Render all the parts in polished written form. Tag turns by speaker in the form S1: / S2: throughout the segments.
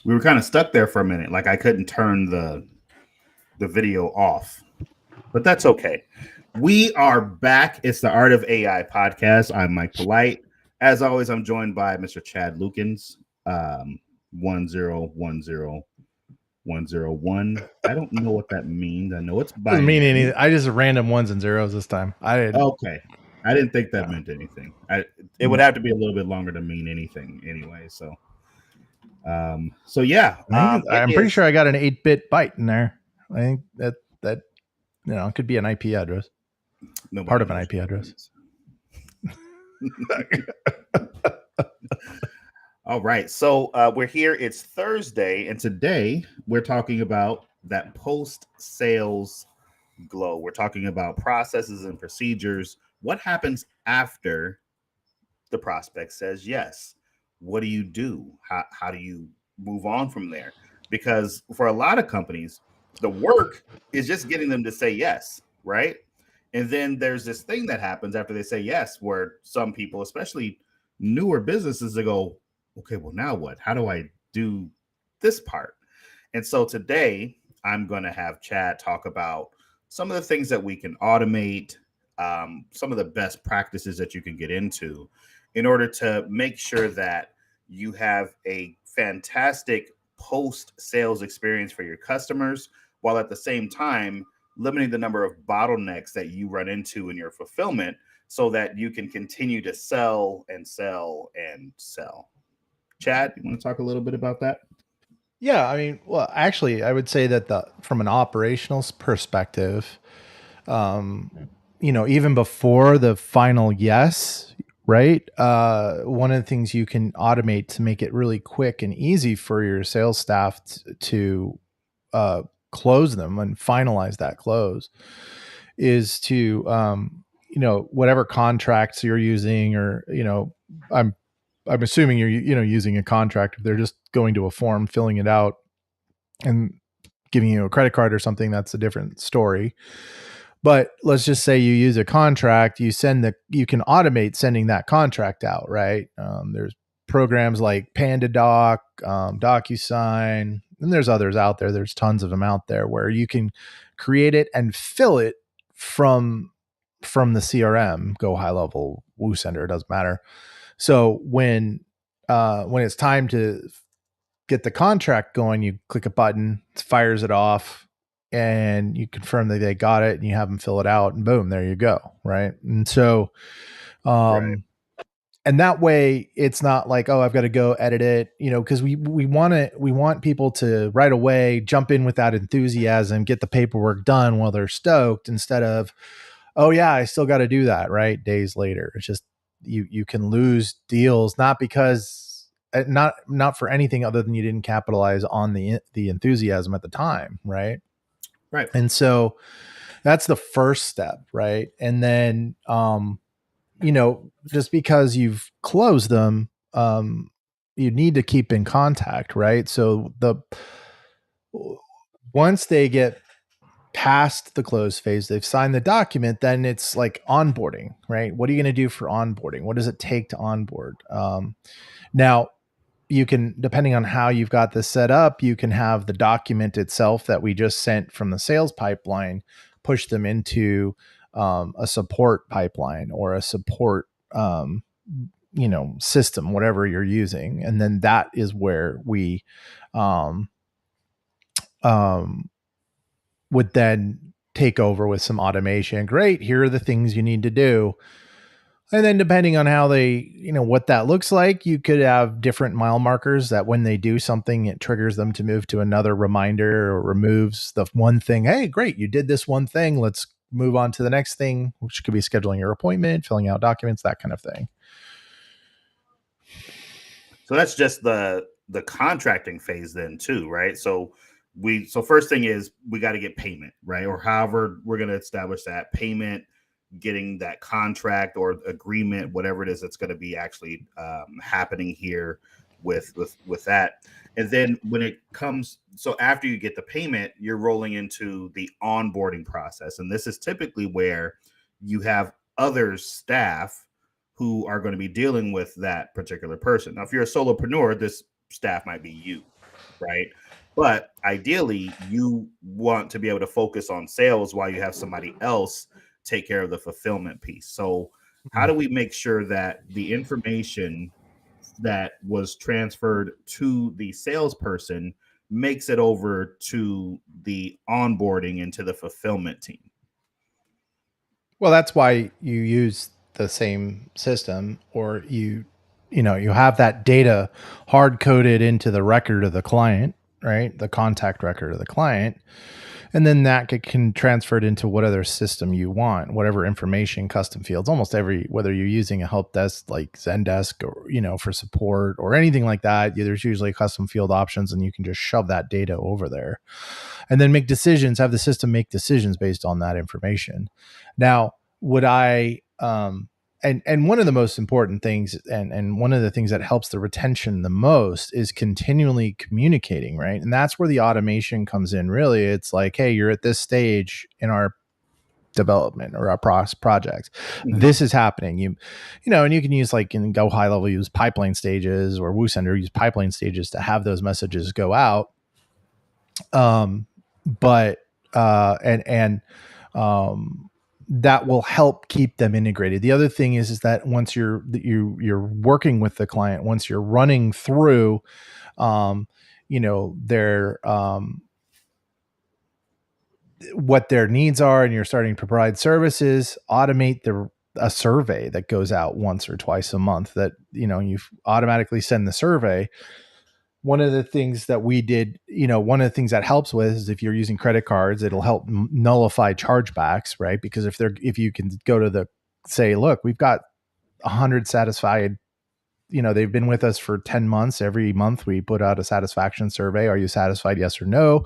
S1: We were kind of stuck there for a minute. Like I couldn't turn the video off, but that's okay. We are back. It's the Art of AI podcast. I'm Mike Polite. As always, I'm joined by Mr. Chad Lukens. 1010101. I don't know what that means. I know it's
S2: Doesn't mean
S1: binary.
S2: anything. I just random ones and zeros this time.
S1: Okay. I didn't think that
S2: Yeah.
S1: meant anything. It would have to be a little bit longer to mean anything anyway. So yeah,
S2: I'm pretty sure I got an 8-bit byte in there. I think that it could be an IP address. Part of an IP address.
S1: All right. So we're here. It's Thursday, and today we're talking about that post-sales glow. We're talking about processes and procedures. What happens after the prospect says yes? What do you do? How do you move on from there? Because for a lot of companies, the work is just getting them to say yes, right? And then there's this thing that happens after they say yes, where some people, especially newer businesses, they go, okay, well, now what? How do I do this part? And so today I'm going to have Chad talk about some of the things that we can automate, some of the best practices that you can get into in order to make sure that you have a fantastic post-sales experience for your customers, while at the same time limiting the number of bottlenecks that you run into in your fulfillment so that you can continue to sell and sell and sell. Chad, you want to talk a little bit about that?
S2: Yeah, I mean, well, actually, I would say that from an operational perspective, even before the final yes, right? One of the things you can automate to make it really quick and easy for your sales staff to close them and finalize that close is to, whatever contracts you're using, or, I'm assuming you're, using a contract. If they're just going to a form, filling it out and giving you a credit card or something, that's a different story. But let's just say you use a contract, you can automate sending that contract out, right? There's programs like PandaDoc, DocuSign, and there's others out there. There's tons of them out there where you can create it and fill it from the CRM, Go High Level, WooSender, it doesn't matter. So when it's time to get the contract going, you click a button, it fires it off, and you confirm that they got it, and you have them fill it out, and boom, there you go, right? And so,
S1: Right.
S2: and that way, it's not like, oh, I've got to go edit it, because we want people to right away jump in with that enthusiasm, get the paperwork done while they're stoked, instead of, oh yeah, I still got to do that, right? Days later. It's just you can lose deals, not because not for anything other than you didn't capitalize on the enthusiasm at the time, right?
S1: Right.
S2: And so that's the first step, right? And then just because you've closed them, you need to keep in contact, right? So once they get past the close phase, they've signed the document, then it's like onboarding, right? What are you going to do for onboarding? What does it take to onboard? Now, you can, depending on how you've got this set up, you can have the document itself that we just sent from the sales pipeline, push them into a support pipeline or a support, system, whatever you're using. And then that is where we, would then take over with some automation. Great. Here are the things you need to do. And then depending on how they, what that looks like, you could have different mile markers that when they do something, it triggers them to move to another reminder, or removes the one thing. Hey, great. You did this one thing. Let's move on to the next thing, which could be scheduling your appointment, filling out documents, that kind of thing.
S1: So that's just the contracting phase then too, right? So first thing is we got to get payment, right? Or however we're going to establish that payment, getting that contract or agreement, whatever it is that's going to be actually happening here with that. And then when it comes, so after you get the payment, you're rolling into the onboarding process. And this is typically where you have other staff who are going to be dealing with that particular person. Now, if you're a solopreneur, this staff might be you, right? But ideally, you want to be able to focus on sales while you have somebody else take care of the fulfillment piece. So, how do we make sure that the information that was transferred to the salesperson makes it over to the onboarding and to the fulfillment team?
S2: Well, that's why you use the same system, or you have that data hard coded into the record of the client, right? The contact record of the client. And then that can transfer it into what other system you want, whatever information, custom fields, almost every, whether you're using a help desk like Zendesk or, for support or anything like that, there's usually custom field options and you can just shove that data over there and then make decisions, have the system make decisions based on that information. Now, would I, and one of the most important things and one of the things that helps the retention the most is continually communicating, right? And that's where the automation comes in. Really, it's like, hey, you're at this stage in our development or our project. This is happening. And you can use, like, in Go high level, use pipeline stages, or WooSender use pipeline stages to have those messages go out. But that will help keep them integrated. The other thing is that once you're working with the client, once you're running through, their what their needs are, and you're starting to provide services, automate a survey that goes out once or twice a month. That you automatically send the survey. One of the things that we did, one of the things that helps with is if you're using credit cards, it'll help nullify chargebacks, right? Because if you can go to say, look, we've got 100 satisfied, they've been with us for 10 months. Every month we put out a satisfaction survey. Are you satisfied? Yes or no?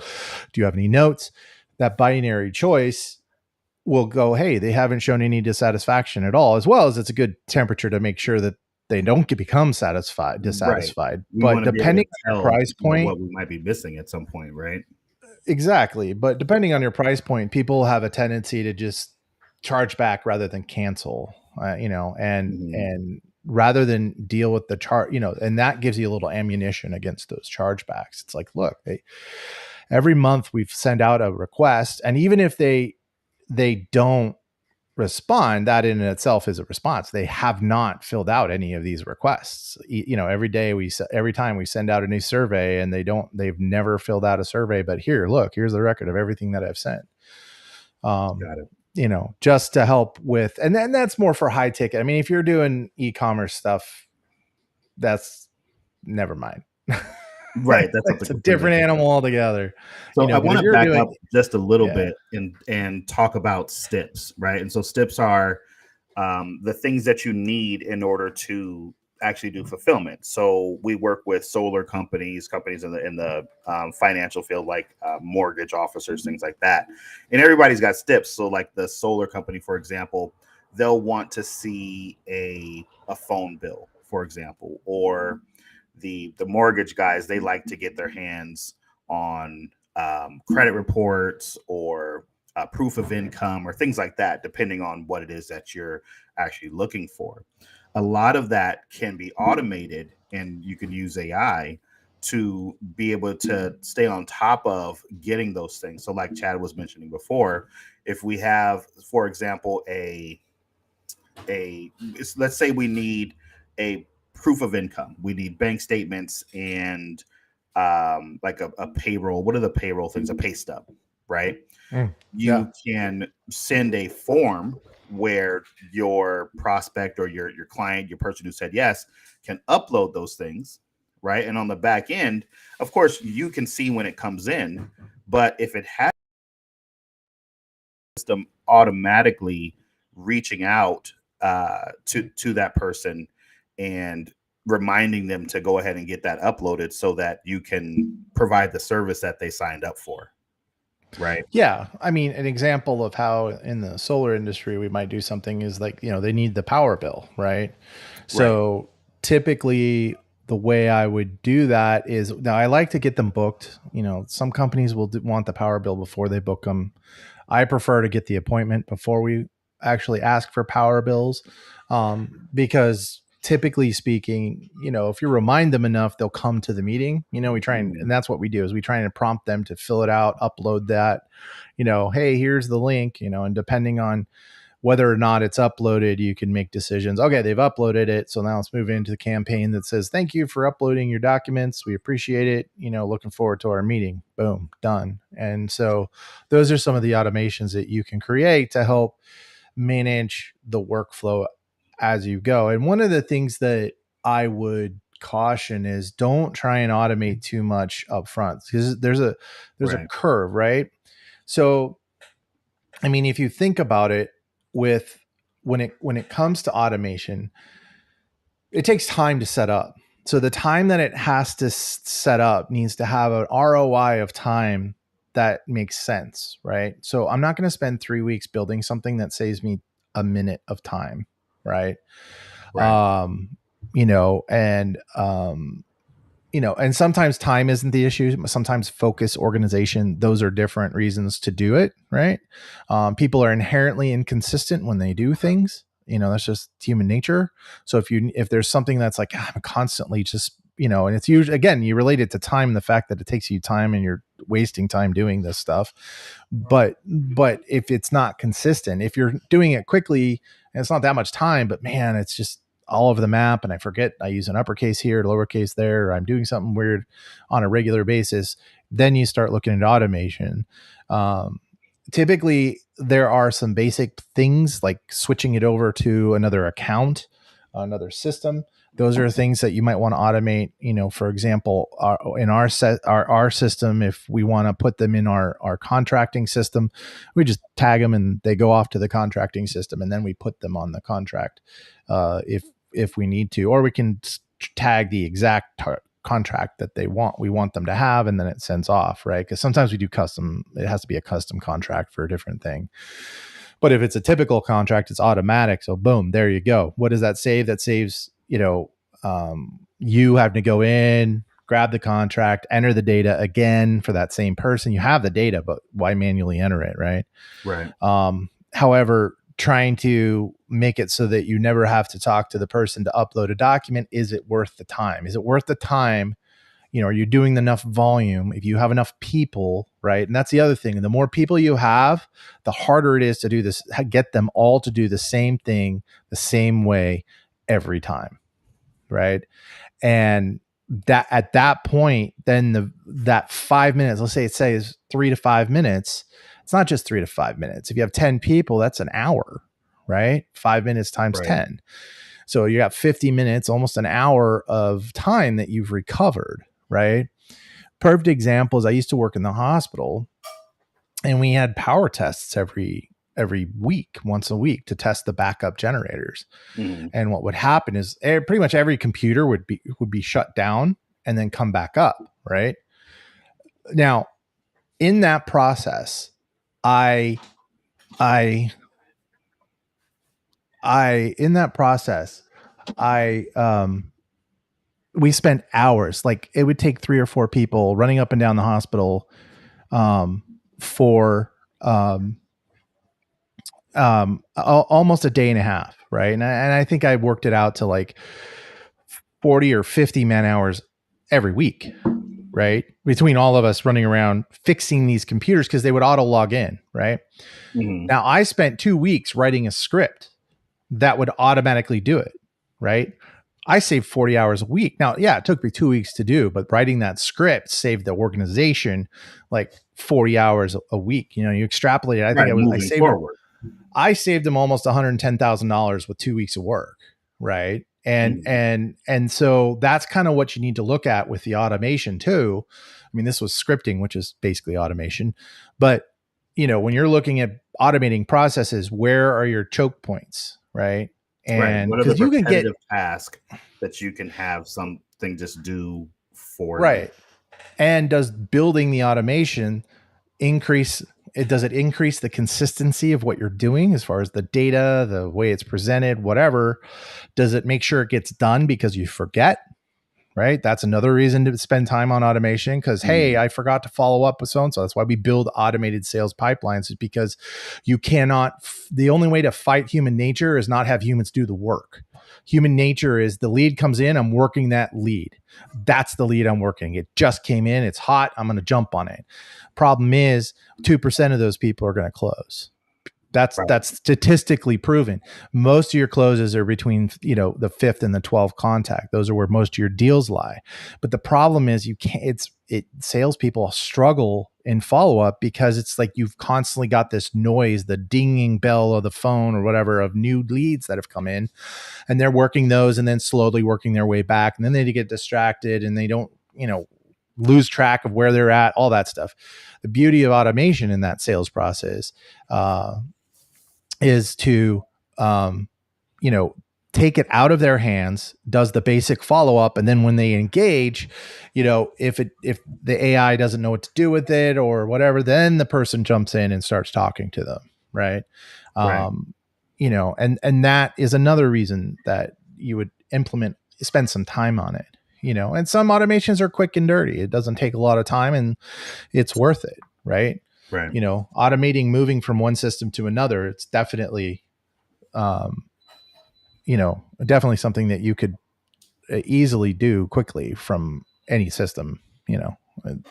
S2: Do you have any notes? That binary choice will go, hey, they haven't shown any dissatisfaction at all, as well as it's a good temperature to make sure that they don't become dissatisfied.
S1: Right. We
S2: But
S1: want to be able
S2: depending
S1: to
S2: on your
S1: tell
S2: price point,
S1: what we might be missing at some point, right?
S2: exactly. But depending on your price point, people have a tendency to just charge back rather than cancel, and rather than deal with the charge, and that gives you a little ammunition against those chargebacks. It's like, look, every month we've sent out a request, and even if they don't respond, that in itself is a response. They have not filled out any of these requests. Every time we send out a new survey, and they've never filled out a survey, but here's the record of everything that I've sent.
S1: Got it.
S2: Just to help with, and then that's more for high ticket. I mean, if you're doing e-commerce stuff, that's never mind.
S1: Right. That's
S2: It's a different animal altogether.
S1: So I want to back up just a little bit and talk about STIPs, right? And so STIPs are the things that you need in order to actually do fulfillment. So we work with solar companies in the financial field, like mortgage officers, things like that. And everybody's got STIPs. So like the solar company, for example, they'll want to see a phone bill, for example, or the mortgage guys, they like to get their hands on credit reports or proof of income or things like that, depending on what it is that you're actually looking for. A lot of that can be automated, and you can use AI to be able to stay on top of getting those things. So like Chad was mentioning before, if we have, for example, let's say we need a proof of income. We need bank statements and like a payroll. What are the payroll things? A pay stub, right? You can send a form where your prospect or your client, your person who said yes, can upload those things, right? And on the back end, of course, you can see when it comes in, but if it has system automatically reaching out to that person and reminding them to go ahead and get that uploaded so that you can provide the service that they signed up for. Right.
S2: Yeah. I mean, an example of how in the solar industry we might do something is like, they need the power bill, right? So typically the way I would do that is, now I like to get them booked. Some companies will want the power bill before they book them. I prefer to get the appointment before we actually ask for power bills, because typically speaking, if you remind them enough, they'll come to the meeting. We try and that's what we do is we try and prompt them to fill it out, upload that, hey, here's the link, and depending on whether or not it's uploaded, you can make decisions. Okay, they've uploaded it. So now let's move into the campaign that says, thank you for uploading your documents. We appreciate it. Looking forward to our meeting. Boom, done. And so those are some of the automations that you can create to help manage the workflow as you go. And one of the things that I would caution is don't try and automate too much up front, because there's a curve, right? So, I mean, if you think about it, with when it comes to automation, it takes time to set up. So the time that it has to set up needs to have an ROI of time that makes sense, right? So I'm not going to spend 3 weeks building something that saves me a minute of time, right? And sometimes time isn't the issue. Sometimes focus, organization, those are different reasons to do it, right? People are inherently inconsistent when they do things. That's just human nature. So if there's something that's like, I'm constantly just, and it's usually, again, you relate it to time, the fact that it takes you time and you're wasting time doing this stuff. But if it's not consistent, if you're doing it quickly and it's not that much time, but man, it's just all over the map, and I forget I use an uppercase here, lowercase there, or I'm doing something weird on a regular basis, then you start looking at automation. Typically, there are some basic things like switching it over to another account, another system. Those are things that you might want to automate. For example, in our system, if we want to put them in our contracting system, we just tag them and they go off to the contracting system, and then we put them on the contract if we need to, or we can tag the exact contract that we want them to have, and then it sends off, right? Because sometimes we do custom. It has to be a custom contract for a different thing. But if it's a typical contract, it's automatic. So boom, there you go. What does that save? That saves, you have to go in, grab the contract, enter the data again for that same person. You have the data, but why manually enter it, right?
S1: Right.
S2: However, trying to make it so that you never have to talk to the person to upload a document, is it worth the time? Is it worth the time? Are you doing enough volume? If you have enough people, right? And that's the other thing. The more people you have, the harder it is to do this, get them all to do the same thing the same way every time, right? And that at that point, then that 5 minutes, let's say it says 3 to 5 minutes. It's not just 3 to 5 minutes. If you have 10 people, that's an hour, right? 5 minutes times 10. So you got 50 minutes, almost an hour of time that you've recovered, right? Perfect example is I used to work in the hospital, and we had power tests every week, once a week, to test the backup generators. Mm-hmm. And what would happen is pretty much every computer would be shut down and then come back up, right? Now, in that process, we spent hours. Like, it would take 3 or 4 people running up and down the hospital for almost a day and a half, right? And I think I worked it out to like 40 or 50 man hours every week, right? Between all of us running around fixing these computers, because they would auto log in, right? Mm-hmm. Now, I spent 2 weeks writing a script that would automatically do it, right? I saved 40 hours a week. Now, yeah, it took me 2 weeks to do, but writing that script saved the organization like 40 hours a week. You extrapolate it. I saved them almost $110,000 with 2 weeks of work, right? And so that's kind of what you need to look at with the automation too. I mean, this was scripting, which is basically automation. But, when you're looking at automating processes, where are your choke points, right? And
S1: what are the repetitive tasks that you can have something just do for
S2: you?
S1: You?
S2: And does building the automation increase the consistency of what you're doing as far as the data, the way it's presented, whatever? Does it make sure it gets done because you forget, right? That's another reason to spend time on automation, because, hey, I forgot to follow up with so-and-so. That's why we build automated sales pipelines, is because you cannot, the only way to fight human nature is not have humans do the work. Human nature is the lead comes in, I'm working that lead. That's the lead I'm working. It just came in, it's hot, I'm going to jump on it. Problem is 2% of those people are going to close. That's statistically proven. Most of your closes are between, the 5th and the 12th contact. Those are where most of your deals lie. But the problem is salespeople struggle in follow-up because it's like you've constantly got this noise, the dinging bell of the phone or whatever of new leads that have come in, and they're working those and then slowly working their way back. And then they get distracted and they don't, lose track of where they're at, all that stuff. The beauty of automation in that sales process, is to, take it out of their hands, does the basic follow-up. And then when they engage, if the AI doesn't know what to do with it or whatever, then the person jumps in and starts talking to them. Right.
S1: Right.
S2: And that is another reason that you would spend some time on it, and some automations are quick and dirty. It doesn't take a lot of time and it's worth it. Right.
S1: Right.
S2: Automating, moving from one system to another, it's definitely, definitely something that you could easily do quickly from any system,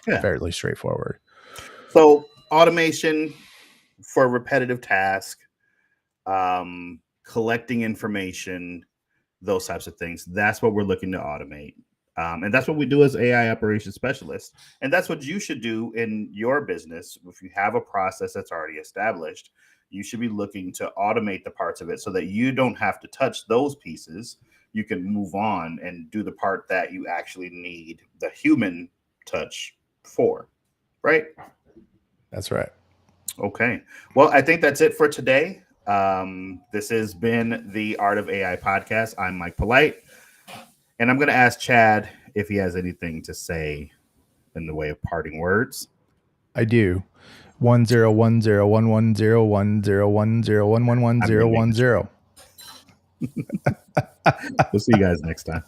S2: fairly straightforward.
S1: So automation for repetitive tasks, collecting information, those types of things. That's what we're looking to automate. And that's what we do as AI operations specialists. And that's what you should do in your business. If you have a process that's already established, you should be looking to automate the parts of it so that you don't have to touch those pieces. You can move on and do the part that you actually need the human touch for. Right?
S2: That's right.
S1: Okay. Well, I think that's it for today. This has been the Art of AI podcast. I'm Mike Polite. And I'm going to ask Chad if he has anything to say in the way of parting words.
S2: I do. 10101101010110111010.
S1: We'll see you guys next time.